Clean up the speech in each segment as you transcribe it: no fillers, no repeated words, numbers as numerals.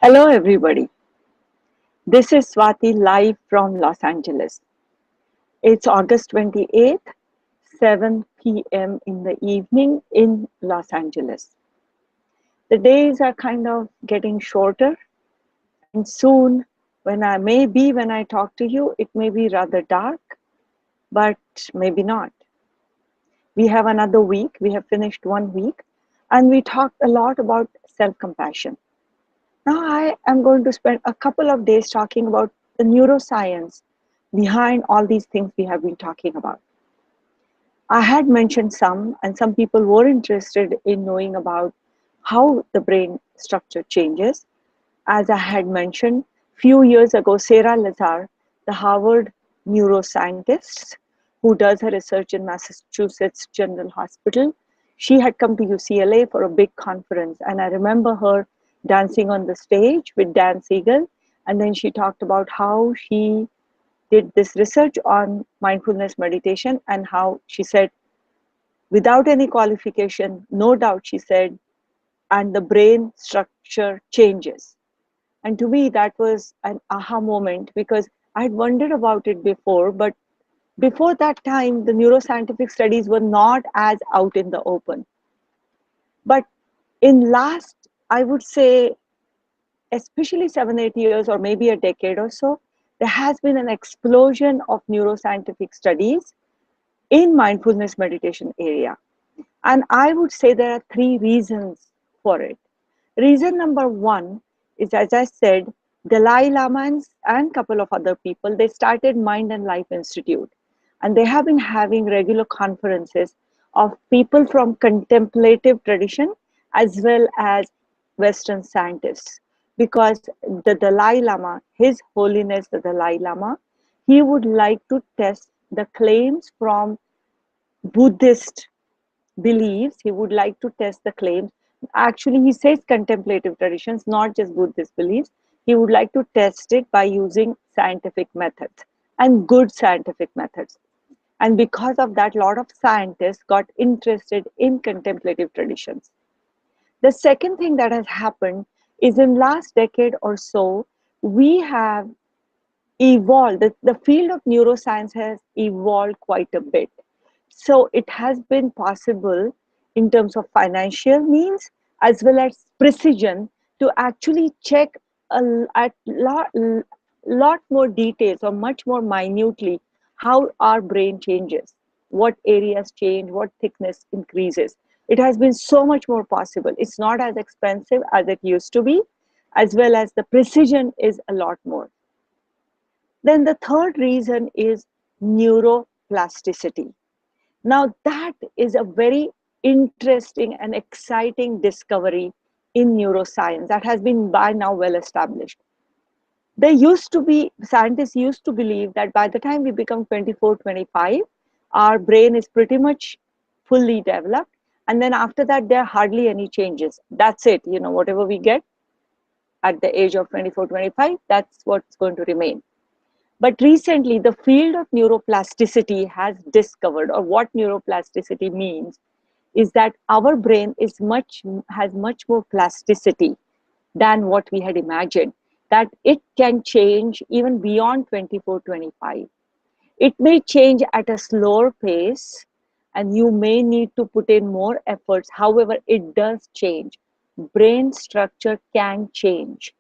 Hello, everybody. This is Swati live from Los Angeles. It's August 28th, 7 p.m. in the evening in Los Angeles. The days are kind of getting shorter, and soon, when I talk to you, it may be rather dark, but maybe not. We have another week, we have finished 1 week, and we talked a lot about self compassion. Now, I am going to spend a couple of days talking about the neuroscience behind all these things we have been talking about. I had mentioned some, and some people were interested in knowing about how the brain structure changes. As I had mentioned, few years ago, Sarah Lazar, the Harvard neuroscientist who does her research in Massachusetts General Hospital, she had come to UCLA for a big conference, and I remember her dancing on the stage with Dan Siegel, and then she talked about how she did this research on mindfulness meditation and how she said, without any qualification, no doubt, she said, and the brain structure changes. And to me, that was an aha moment because I'd wondered about it before, but before that time, the neuroscientific studies were not as out in the open. But in last, I would say, especially 7, 8 years, or maybe a decade or so, there has been an explosion of neuroscientific studies in mindfulness meditation area. And I would say there are three reasons for it. Reason number one is, as I said, Dalai Lama and a couple of other people, they started Mind and Life Institute. And they have been having regular conferences of people from contemplative tradition as well as Western scientists. Because the Dalai Lama, His Holiness the Dalai Lama, he would like to test the claims from Buddhist beliefs. He would like to test the claims. Actually, he says contemplative traditions, not just Buddhist beliefs. He would like to test it by using scientific methods and good scientific methods. And because of that, a lot of scientists got interested in contemplative traditions. The second thing that has happened is in last decade or so, we have evolved. The field of neuroscience has evolved quite a bit. So it has been possible in terms of financial means as well as precision to actually check at lot more details or much more minutely how our brain changes, what areas change, what thickness increases. It has been so much more possible. It's not as expensive as it used to be, as well as the precision is a lot more. Then the third reason is neuroplasticity. Now, that is a very interesting and exciting discovery in neuroscience that has been by now well established. Scientists used to believe that by the time we become 24, 25, our brain is pretty much fully developed. And then after that, there are hardly any changes. That's it. Whatever we get at the age of 24, 25, that's what's going to remain. But recently, the field of neuroplasticity has discovered, or what neuroplasticity means, is that our brain has much more plasticity than what we had imagined, that it can change even beyond 24, 25. It may change at a slower pace, and you may need to put in more efforts. However, it does change. Brain structure can change.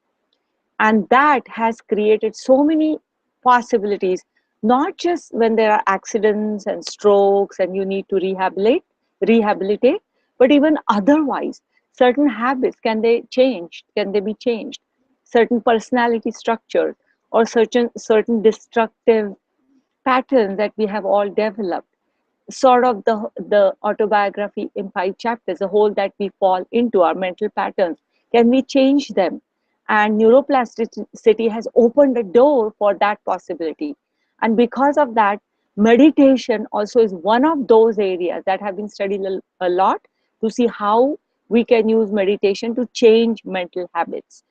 And that has created so many possibilities, not just when there are accidents and strokes and you need to rehabilitate, but even otherwise. Certain habits, can they be changed? Certain personality structures or certain destructive patterns that we have all developed, sort of the autobiography in 5 chapters, the whole that we fall into, our mental patterns, can we change them? And neuroplasticity has opened a door for that possibility. And because of that, meditation also is one of those areas that have been studied a lot to see how we can use meditation to change mental habits.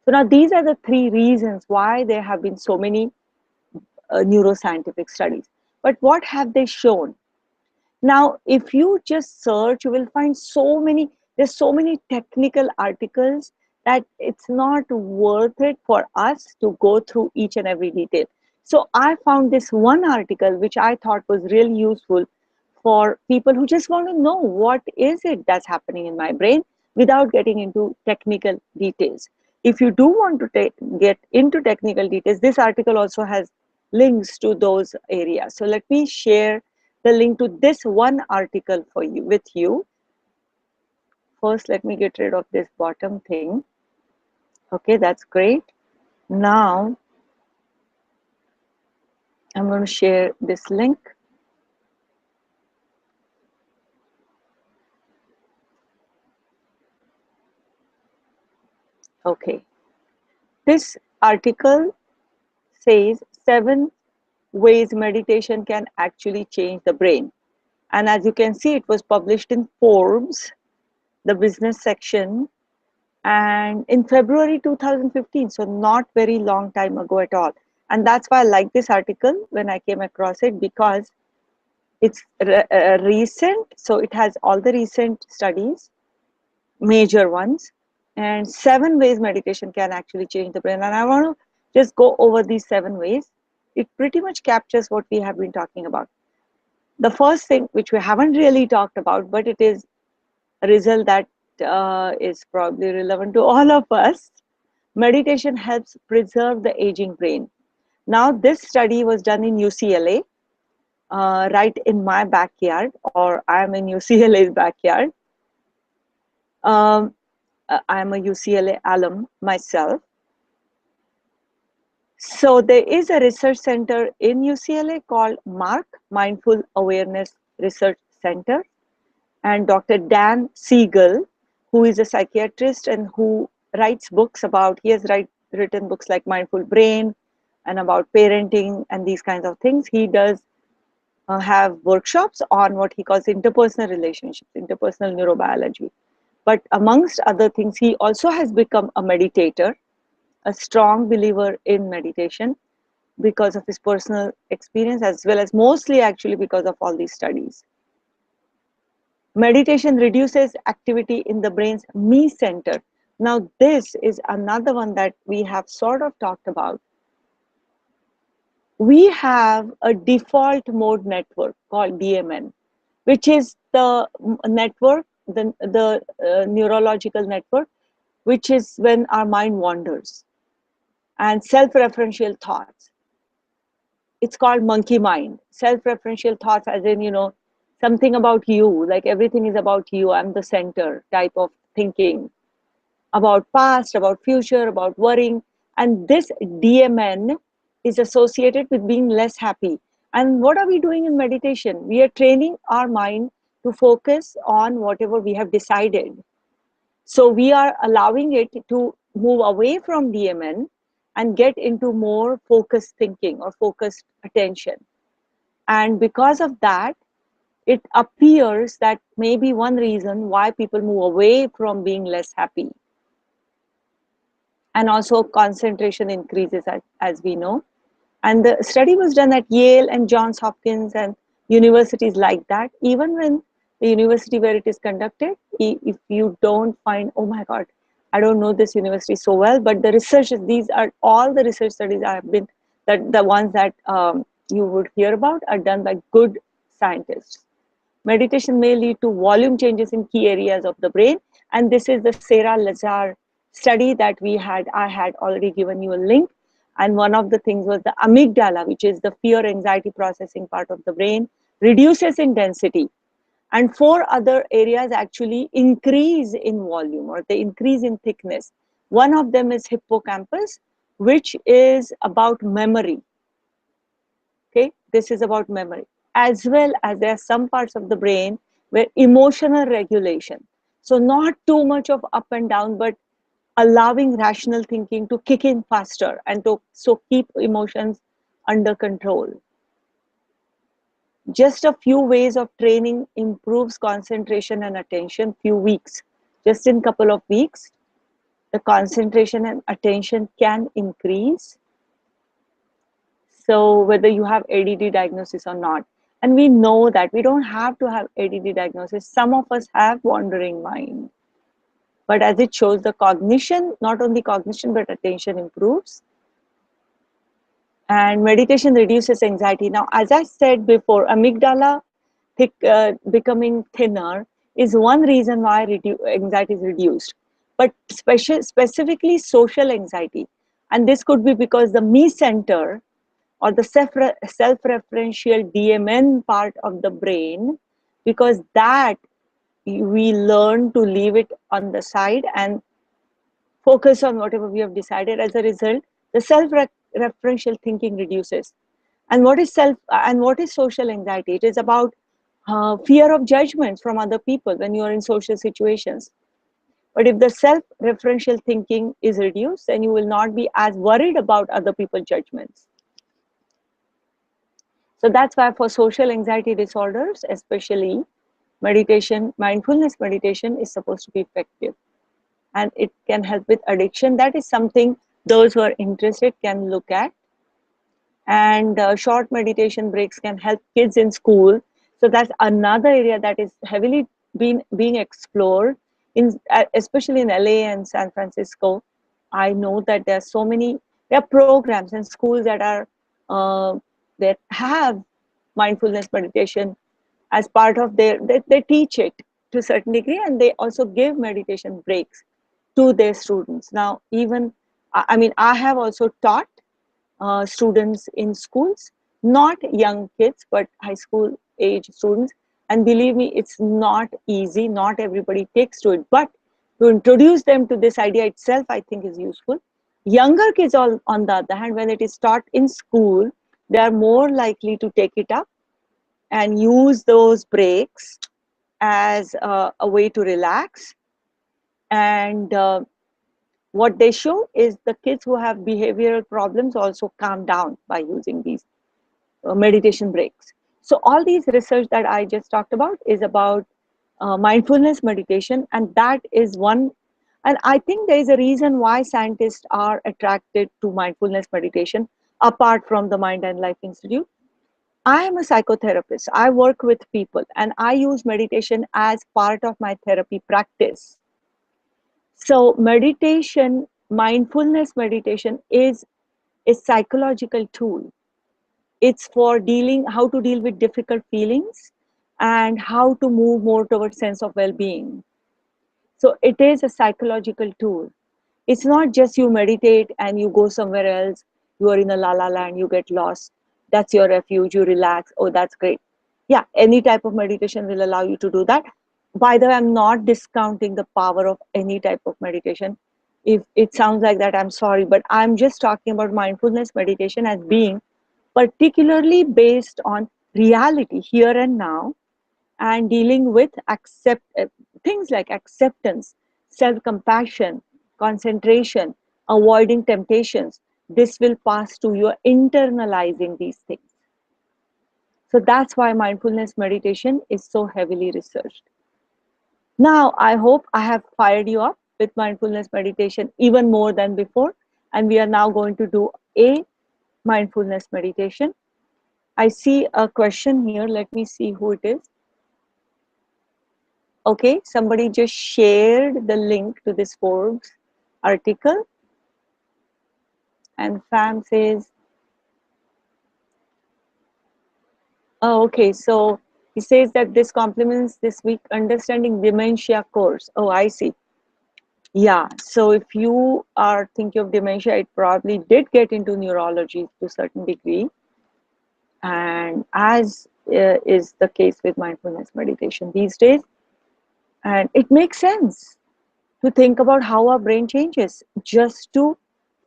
So now these are the three reasons why there have been so many neuroscientific studies. But what have they shown? Now, if you just search, you will find there's so many technical articles that it's not worth it for us to go through each and every detail. So I found this one article which I thought was really useful for people who just want to know what is it that's happening in my brain without getting into technical details. If you do want to get into technical details, this article also has links to those areas. So let me share the link to this one article for you with you. First, let me get rid of this bottom thing. Okay, that's great. Now, I'm going to share this link. Okay. This article says 7 ways meditation can actually change the brain. And as you can see, it was published in Forbes, the business section, and in February 2015, so not very long time ago at all. And that's why I like this article when I came across it, because it's recent, so it has all the recent studies, major ones, and 7 ways meditation can actually change the brain. And I want to just go over these 7 ways. It pretty much captures what we have been talking about. The first thing, which we haven't really talked about, but it is a result that is probably relevant to all of us. Meditation helps preserve the aging brain. Now, this study was done in UCLA, right in my backyard, or I'm in UCLA's backyard. I'm a UCLA alum myself. So there is a research center in UCLA called MARC, Mindful Awareness Research Center. And Dr. Dan Siegel, who is a psychiatrist and who writes books about, he has written books like Mindful Brain and about parenting and these kinds of things. He does have workshops on what he calls interpersonal relationships, interpersonal neurobiology. But amongst other things, he also has become a meditator, a strong believer in meditation because of his personal experience, as well as mostly actually because of all these studies. Meditation reduces activity in the brain's me center. Now, this is another one that we have sort of talked about. We have a default mode network called DMN, which is the network, the neurological network, which is when our mind wanders, and self-referential thoughts. It's called monkey mind. Self-referential thoughts, as in, something about you, like everything is about you, I'm the center type of thinking, about past, about future, about worrying. And this DMN is associated with being less happy. And what are we doing in meditation? We are training our mind to focus on whatever we have decided. So we are allowing it to move away from DMN and get into more focused thinking or focused attention. And because of that, it appears that maybe one reason why people move away from being less happy. And also concentration increases, as we know. And the study was done at Yale and Johns Hopkins and universities like that. Even when the university where it is conducted, if you don't find, oh my God, I don't know this university so well, but the research, these are all the research studies I have been, that the ones that you would hear about are done by good scientists. Meditation may lead to volume changes in key areas of the brain. And this is the Sarah Lazar study that I had already given you a link. And one of the things was the amygdala, which is the fear anxiety processing part of the brain, reduces in density. And 4 other areas actually increase in volume, or they increase in thickness. One of them is hippocampus, which is about memory. Okay, this is about memory, as well as there are some parts of the brain where emotional regulation. So not too much of up and down, but allowing rational thinking to kick in faster and to keep emotions under control. Just a few ways of training improves concentration and attention. Few weeks, just in couple of weeks, the concentration and attention can increase. So whether you have ADD diagnosis or not, and we know that we don't have to have ADD diagnosis. Some of us have wandering mind. but as it shows, the cognition, not only cognition, but attention improves. And meditation reduces anxiety. Now, as I said before, amygdala becoming thinner is one reason why anxiety is reduced. But specifically social anxiety. And this could be because the me center or the self-referential DMN part of the brain, because that we learn to leave it on the side and focus on whatever we have decided. As a result, the self-referential thinking reduces. And what is social anxiety? It is about fear of judgments from other people when you are in social situations. But if the self-referential thinking is reduced, then you will not be as worried about other people's judgments. So that's why for social anxiety disorders, especially, mindfulness meditation is supposed to be effective. And it can help with addiction. That is something those who are interested can look at. And short meditation breaks can help kids in school. So that's another area that is heavily being explored, especially in LA and San Francisco. I know that there are programs and schools that that have mindfulness meditation as part of they teach it to a certain degree, and they also give meditation breaks to their students. Now, even, I mean, I have also taught students in schools, not young kids, but high school age students. And believe me, it's not easy. Not everybody takes to it, but to introduce them to this idea itself, I think is useful. Younger kids, on the other hand, when it is taught in school, they are more likely to take it up and use those breaks as a way to relax. And what they show is the kids who have behavioral problems also calm down by using these meditation breaks. So all these research that I just talked about is about mindfulness meditation, and that is one. And I think there is a reason why scientists are attracted to mindfulness meditation apart from the Mind and Life Institute. I am a psychotherapist. I work with people and I use meditation as part of my therapy practice. So meditation, mindfulness meditation is a psychological tool. It's for how to deal with difficult feelings and how to move more towards sense of well-being. So it is a psychological tool. It's not just you meditate and you go somewhere else, you are in a la la land, you get lost. That's your refuge, you relax. Oh, that's great. Yeah, any type of meditation will allow you to do that. By the way, I'm not discounting the power of any type of meditation. If it sounds like that, I'm sorry, but I'm just talking about mindfulness meditation as being particularly based on reality here and now, and dealing with things like acceptance, self-compassion, concentration, avoiding temptations. This will pass to your internalizing these things. So that's why mindfulness meditation is so heavily researched. Now, I hope I have fired you up with mindfulness meditation even more than before. And we are now going to do a mindfulness meditation. I see a question here. Let me see who it is. Okay, somebody just shared the link to this Forbes article. And Fam says, oh, okay, so he says that this complements this week Understanding Dementia course. Oh, I see. Yeah, so if you are thinking of dementia, it probably did get into neurology to a certain degree. And as is the case with mindfulness meditation these days. And it makes sense to think about how our brain changes just to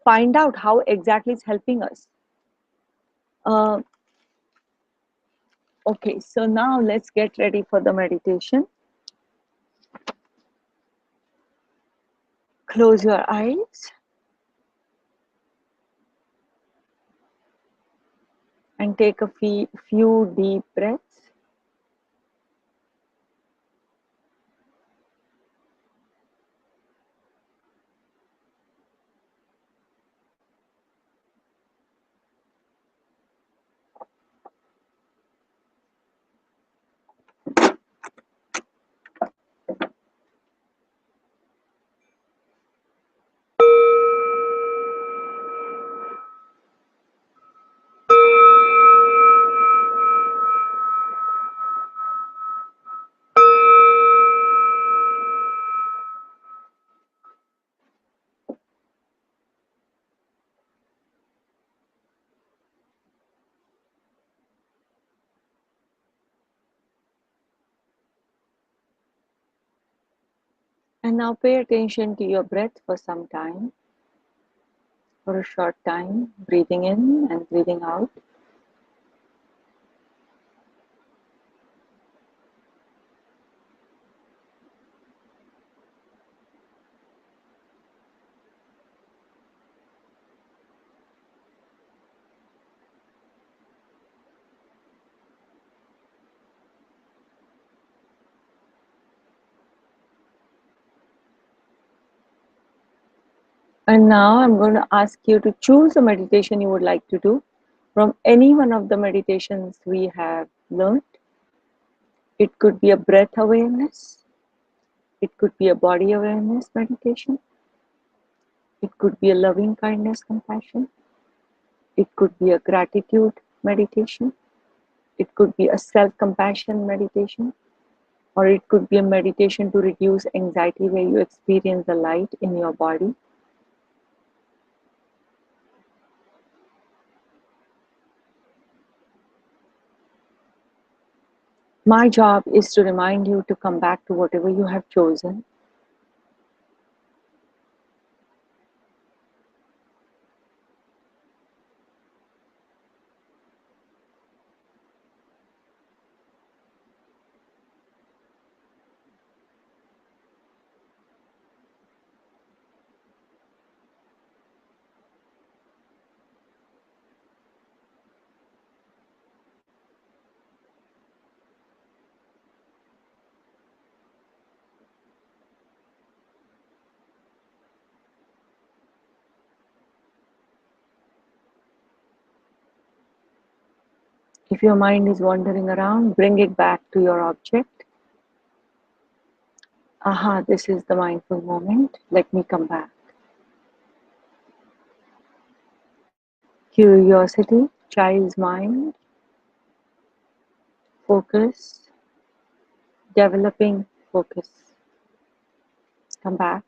find out how exactly it's helping us. Uh, okay, so now let's get ready for the meditation. Close your eyes and take a few deep breaths. And now pay attention to your breath for some time, for a short time, breathing in and breathing out. And now I'm going to ask you to choose a meditation you would like to do from any one of the meditations we have learned. It could be a breath awareness, it could be a body awareness meditation, it could be a loving kindness compassion, it could be a gratitude meditation, it could be a self-compassion meditation, or it could be a meditation to reduce anxiety where you experience the light in your body. My job is to remind you to come back to whatever you have chosen. If your mind is wandering around, bring it back to your object. Aha, this is the mindful moment. Let me come back. Curiosity, child's mind, focus, developing focus. Come back.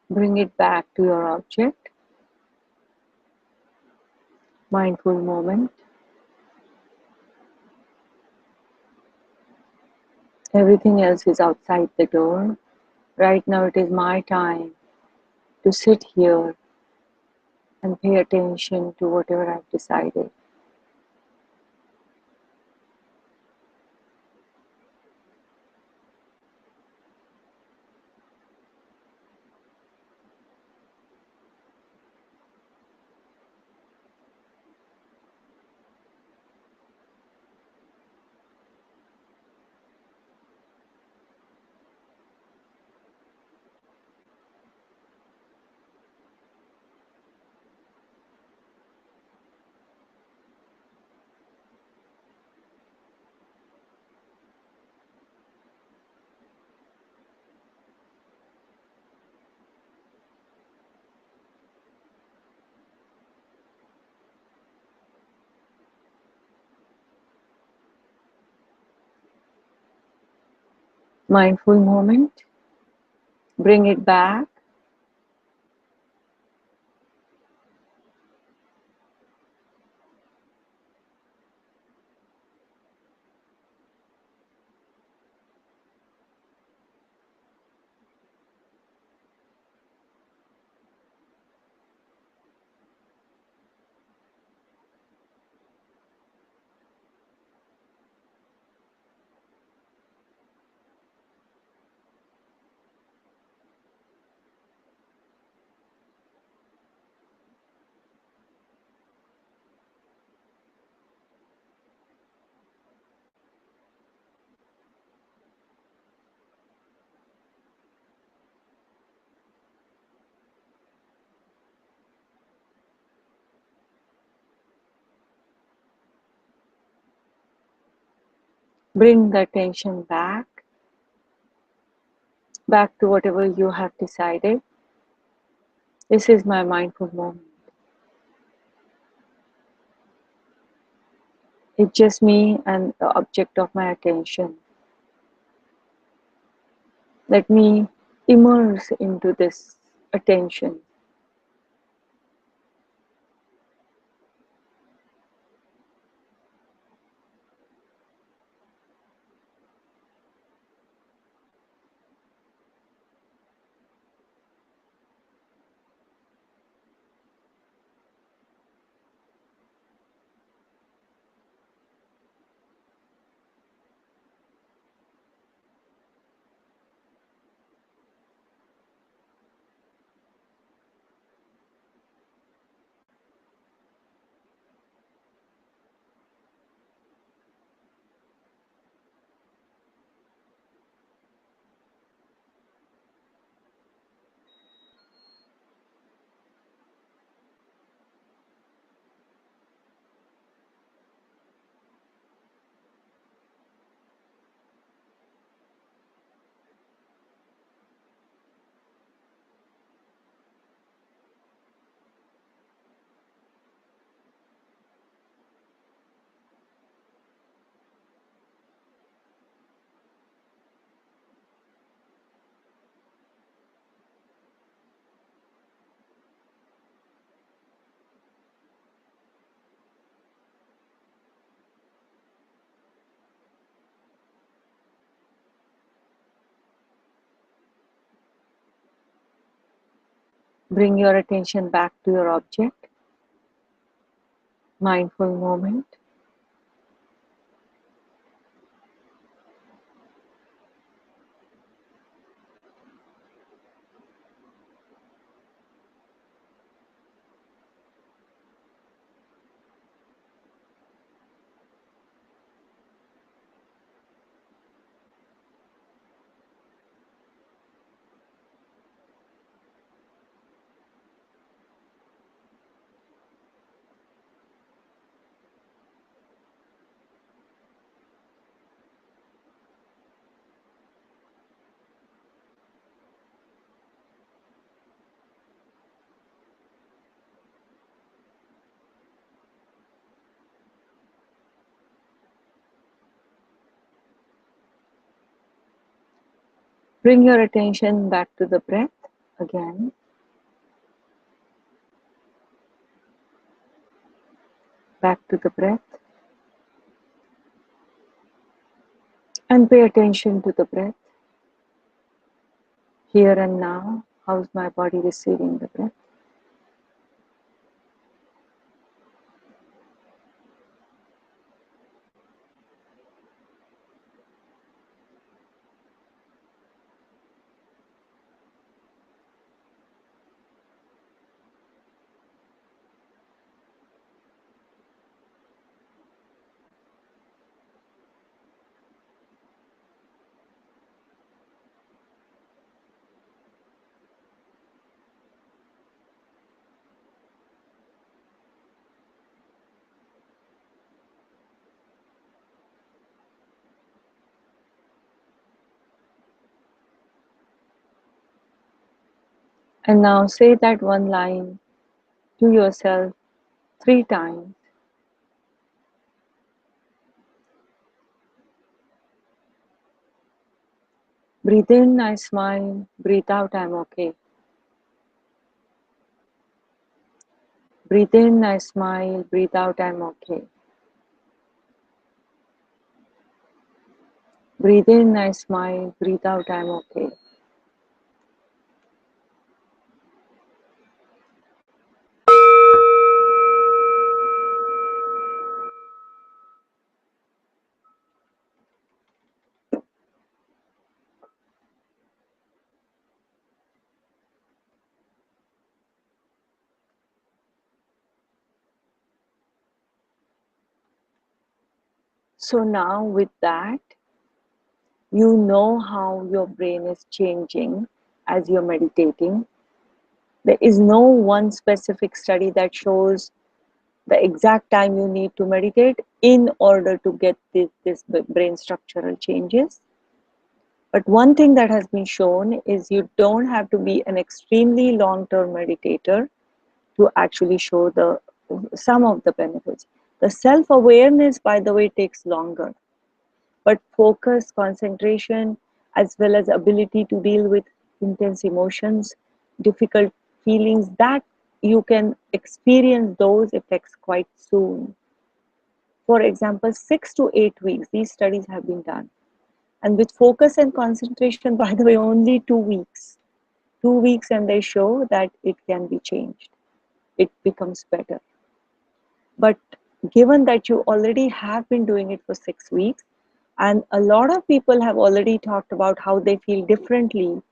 Bring it back to your object. Mindful moment. Everything else is outside the door. Right now it is my time to sit here and pay attention to whatever I've decided. Mindful moment. Bring it back. Bring the attention back to whatever you have decided. This is my mindful moment. It's just me and the object of my attention. Let me immerse into this attention. Bring your attention back to your object. Mindful moment. Bring your attention back to the breath again. Back to the breath. And pay attention to the breath. Here and now, how's my body receiving the breath? And now say that one line to yourself 3 times. Breathe in, I smile. Breathe out, I'm okay. Breathe in, I smile. Breathe out, I'm okay. Breathe in, I smile. Breathe out, I'm okay. So now with that, you know how your brain is changing as you're meditating. There is no one specific study that shows the exact time you need to meditate in order to get this brain structural changes. But one thing that has been shown is you don't have to be an extremely long-term meditator to actually show the some of the benefits. The self-awareness, by the way, takes longer, but focus, concentration, as well as ability to deal with intense emotions, difficult feelings, that you can experience those effects quite soon. For example, 6 to 8 weeks, these studies have been done. And with focus and concentration, by the way, only 2 weeks. 2 weeks, and they show that it can be changed. It becomes better. But given that you already have been doing it for 6 weeks, and a lot of people have already talked about how they feel differently,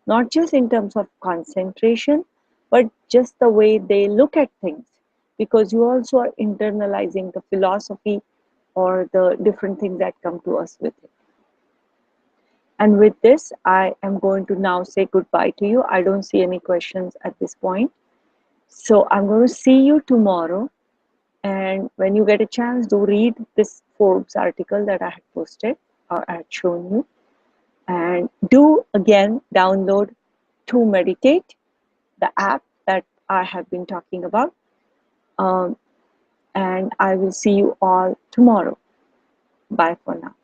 not just in terms of concentration, but just the way they look at things, because you also are internalizing the philosophy or the different things that come to us with it. And with this, I am going to now say goodbye to you. I don't see any questions at this point. So I'm going to see you tomorrow. And when you get a chance, do read this Forbes article that I had posted or I had shown you. And do again download To Meditate, the app that I have been talking about. And I will see you all tomorrow. Bye for now.